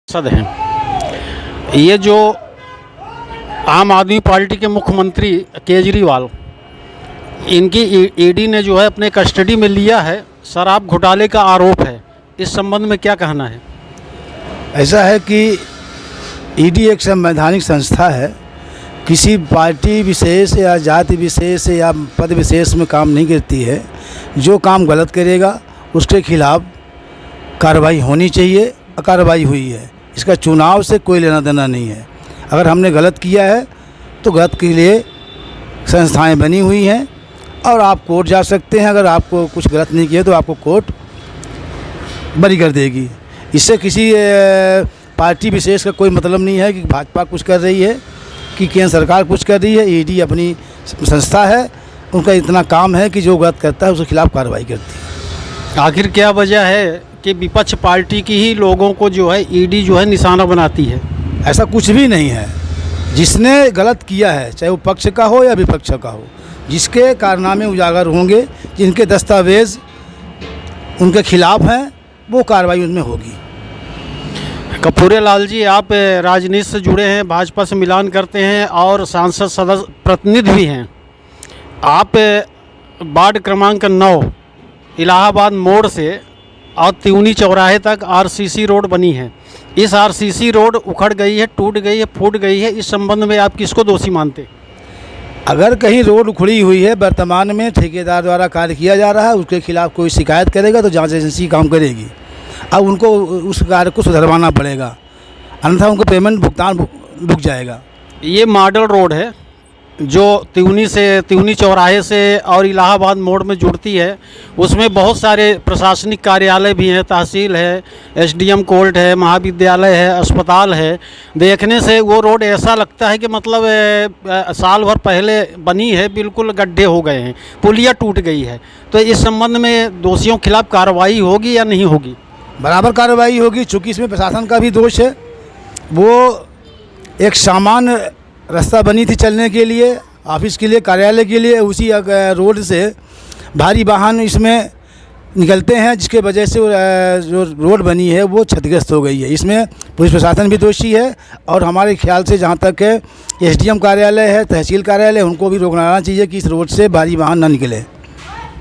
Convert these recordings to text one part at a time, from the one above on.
सद हैं। ये जो आम आदमी पार्टी के मुख्यमंत्री केजरीवाल, इनकी ईडी ने जो है अपने कस्टडी में लिया है, शराब घोटाले का आरोप है। इस संबंध में क्या कहना है? ऐसा है कि ईडी एक संवैधानिक संस्था है, किसी पार्टी विशेष या जाति विशेष या पद विशेष में काम नहीं करती है। जो काम गलत करेगा उसके खिलाफ कार्रवाई होनी चाहिए। कार्रवाई हुई है, इसका चुनाव से कोई लेना देना नहीं है। अगर हमने गलत किया है तो गलत के लिए संस्थाएं बनी हुई हैं और आप कोर्ट जा सकते हैं। अगर आपको कुछ गलत नहीं किया तो आपको कोर्ट बरी कर देगी। इससे किसी पार्टी विशेष का कोई मतलब नहीं है कि भाजपा कुछ कर रही है कि केंद्र सरकार कुछ कर रही है। ईडी अपनी संस्था है, उनका इतना काम है कि जो गलत करता है उसके खिलाफ कार्रवाई करती है। आखिर क्या वजह है कि विपक्ष पार्टी की ही लोगों को जो है ईडी जो है निशाना बनाती है? ऐसा कुछ भी नहीं है। जिसने गलत किया है, चाहे वो पक्ष का हो या विपक्ष का हो, जिसके कारनामे उजागर होंगे, जिनके दस्तावेज उनके खिलाफ हैं, वो कार्रवाई उनमें होगी। कपूरे लाल जी, आप राजनीति से जुड़े हैं, भाजपा से मिलान करते हैं और सांसद सदस्य प्रतिनिधि भी हैं। आप वार्ड क्रमांक 9 इलाहाबाद मोड़ से और त्यूनी चौराहे तक आरसीसी रोड बनी है। इस आरसीसी रोड उखड़ गई है, टूट गई है, फूट गई है। इस संबंध में आप किसको दोषी मानते? अगर कहीं रोड उखड़ी हुई है, वर्तमान में ठेकेदार द्वारा कार्य किया जा रहा है, उसके खिलाफ कोई शिकायत करेगा तो जांच एजेंसी काम करेगी। अब उनको उस कार्य को सुधरवाना पड़ेगा, अन्यथा उनको पेमेंट भुगतान रुक जाएगा। ये मॉडल रोड है जो त्यूनी चौराहे से और इलाहाबाद मोड़ में जुड़ती है। उसमें बहुत सारे प्रशासनिक कार्यालय भी हैं, तहसील है, एसडीएम कोर्ट है, महाविद्यालय है, अस्पताल है। देखने से वो रोड ऐसा लगता है कि मतलब साल भर पहले बनी है, बिल्कुल गड्ढे हो गए हैं, पुलिया टूट गई है। तो इस संबंध में दोषियों के खिलाफ कार्रवाई होगी या नहीं होगी? बराबर कार्रवाई होगी, चूँकि इसमें प्रशासन का भी दोष है। वो एक सामान्य रास्ता बनी थी चलने के लिए, ऑफिस के लिए, कार्यालय के लिए। उसी रोड से भारी वाहन इसमें निकलते हैं, जिसके वजह से जो रोड बनी है वो क्षतिग्रस्त हो गई है। इसमें पुलिस प्रशासन भी दोषी है और हमारे ख्याल से जहाँ तक एसडीएम कार्यालय है, तहसील कार्यालय, उनको भी रोकना चाहिए कि इस रोड से भारी वाहन ना निकले।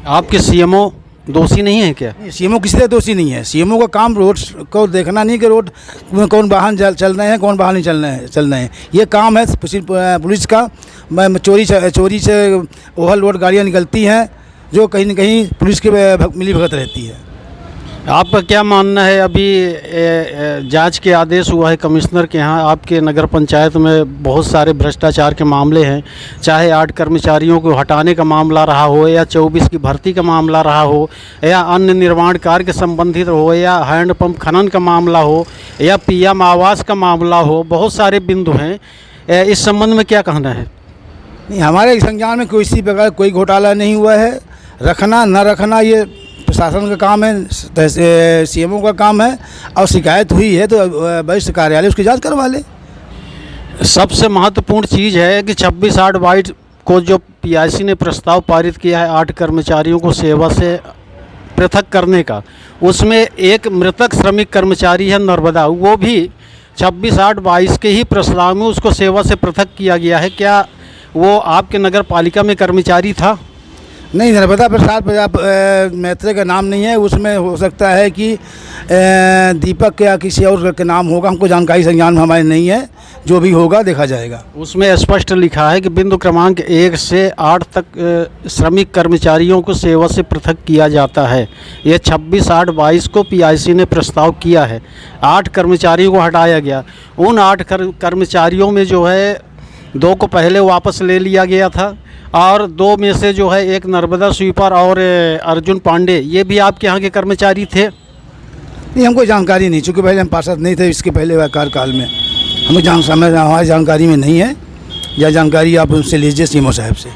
आपके सीएमओ दोषी नहीं है क्या? सीएमओ किसी तरह दोषी नहीं है। सीएमओ का काम रोड को देखना नहीं कि रोड में कौन वाहन चल रहे हैं, कौन वाहन नहीं चल रहे हैं। ये काम है पुलिस का। चोरी से ओवरलोड गाड़ियाँ निकलती हैं जो कहीं न कहीं पुलिस के मिली भगत रहती है। आपका क्या मानना है? अभी जांच के आदेश हुआ है कमिश्नर के यहाँ, आपके नगर पंचायत में बहुत सारे भ्रष्टाचार के मामले हैं, चाहे 8 कर्मचारियों को हटाने का मामला रहा हो, या 24 की भर्ती का मामला रहा हो, या अन्य निर्माण कार्य के संबंधित हो, या हैंडपंप खनन का मामला हो, या पीएम आवास का मामला हो। बहुत सारे बिंदु हैं। इस संबंध में क्या कहना है? नहीं, हमारे संज्ञान में किसी प्रकार कोई घोटाला नहीं हुआ है। रखना न रखना ये प्रशासन का काम है, सीएमओ का काम है। और शिकायत हुई है तो वरिष्ठ कार्यालय उसकी जांच करवा ले। सबसे महत्वपूर्ण चीज़ है कि 26/8/22 को जो पीआईसी ने प्रस्ताव पारित किया है 8 कर्मचारियों को सेवा से पृथक करने का, उसमें एक मृतक श्रमिक कर्मचारी है नर्मदा, वो भी 26/8/22 के ही प्रस्ताव में उसको सेवा से पृथक किया गया है। क्या वो आपके नगर पालिका में कर्मचारी था? नहीं, नर्मदा प्रसाद मैत्रेय का नाम नहीं है। उसमें हो सकता है कि दीपक या किसी और के नाम होगा, हमको जानकारी संज्ञान में हमारे नहीं है। जो भी होगा देखा जाएगा। उसमें स्पष्ट लिखा है कि बिंदु क्रमांक 1 से 8 तक श्रमिक कर्मचारियों को सेवा से पृथक किया जाता है। ये 26/8/22 को पीआईसी ने प्रस्ताव किया है। 8 कर्मचारियों को हटाया गया। उन 8 कर्मचारियों में जो है 2 को पहले वापस ले लिया गया था और 2 में से जो है एक नर्मदा स्वीपर और अर्जुन पांडे, ये भी आपके यहाँ के कर्मचारी थे? नहीं, हमको जानकारी नहीं, चूँकि पहले हम पार्षद नहीं थे। इसके पहले कार्यकाल में हमारी जानकारी में नहीं है। यह जानकारी आप उनसे लीजिए, सीएमओ साहब से।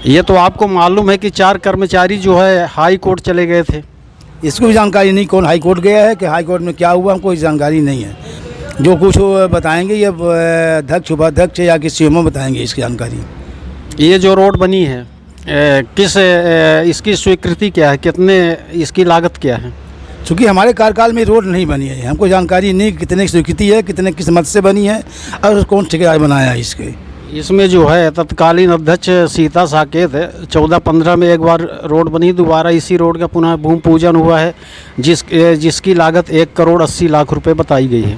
ये तो आपको मालूम है कि 4 कर्मचारी जो है हाई कोर्ट चले गए थे। इसको भी जानकारी नहीं कौन हाई कोर्ट गया है, कि हाई कोर्ट में क्या हुआ, हमको जानकारी नहीं है। जो कुछ बताएंगे ये अध्यक्ष, उपाध्यक्ष या कि सीएमओ बताएंगे इसकी जानकारी। ये जो रोड बनी है इसकी स्वीकृति क्या है? कितने इसकी लागत क्या है? चूँकि हमारे कार्यकाल में रोड नहीं बनी है, हमको जानकारी नहीं कितने की स्वीकृति है, कितने किस मत से बनी है और कौन ठेकेदार बनाया है इसके। इसमें जो है तत्कालीन अध्यक्ष सीता साकेत है, 14-15 में एक बार रोड बनी, दोबारा इसी रोड का पुनः भूमि पूजन हुआ है, जिसकी लागत 1,80,00,000 रुपये बताई गई है।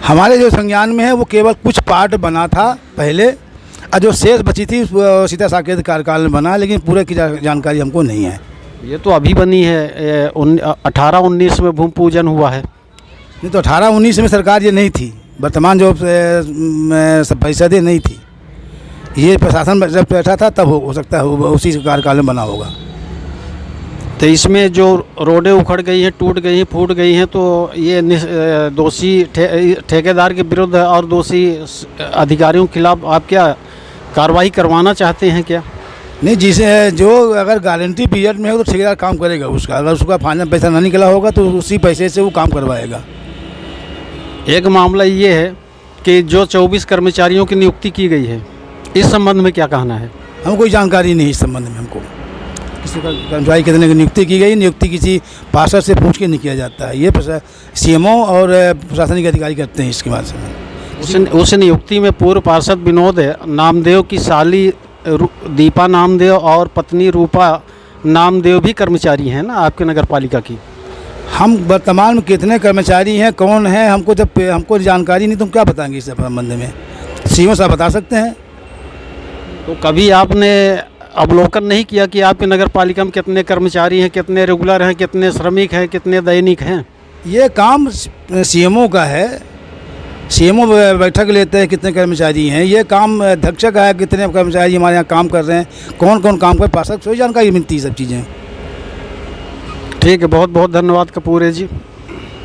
हमारे जो संज्ञान में है वो केवल कुछ पार्ट बना था पहले, और जो शेष बची थी वो सीता साकेत कार्यकाल में बना, लेकिन पूरे की जानकारी हमको नहीं है। ये तो अभी बनी है, 18-19 में भूमि पूजन हुआ है। नहीं तो 18-19 में सरकार ये नहीं थी, वर्तमान जो सब पैसा दे नहीं थी, ये प्रशासन जब बैठा था तब हो सकता है उसी कार्यकाल में बना होगा। तो इसमें जो रोडें उखड़ गई हैं, टूट गई हैं, फूट गई हैं, तो ये दोषी ठेकेदार के विरुद्ध और दोषी अधिकारियों के खिलाफ आप क्या कार्रवाई करवाना चाहते हैं क्या? नहीं, जिसे जो अगर गारंटी पीरियड में हो तो ठेकेदार काम करेगा उसका, अगर उसका फाइनल पैसा ना निकला होगा तो उसी पैसे से वो काम करवाएगा। एक मामला ये है कि जो 24 कर्मचारियों की नियुक्ति की गई है, इस संबंध में क्या कहना है? हमको कोई जानकारी नहीं इस संबंध में। हमको किसी का कर्मचारी कितने की नियुक्ति की गई, नियुक्ति किसी पार्षद से पूछ के नहीं किया जाता है, ये CMO और प्रशासनिक अधिकारी करते हैं इसके माध्यम से। उस नियुक्ति में पूर्व पार्षद विनोद नामदेव की साली दीपा नामदेव और पत्नी रूपा नामदेव भी कर्मचारी हैं ना आपके नगर पालिका की? हम वर्तमान में कितने कर्मचारी हैं, कौन है, हमको जानकारी नहीं, तुम क्या बताएंगे इस संबंध में? CMO साहब बता सकते हैं। तो कभी आपने अवलोकन नहीं किया कि आपके नगर पालिका में कितने कर्मचारी हैं, कितने रेगुलर हैं, कितने श्रमिक हैं, कितने दैनिक हैं? ये काम CMO का है, CMO बैठक लेते हैं कितने कर्मचारी हैं, ये काम अध्यक्ष का है कितने कर्मचारी हमारे यहाँ काम कर रहे हैं, कौन कौन काम कर पार्षद से जानकारी मिलती है सब चीज़ें। ठीक है, बहुत बहुत धन्यवाद कपूरे जी।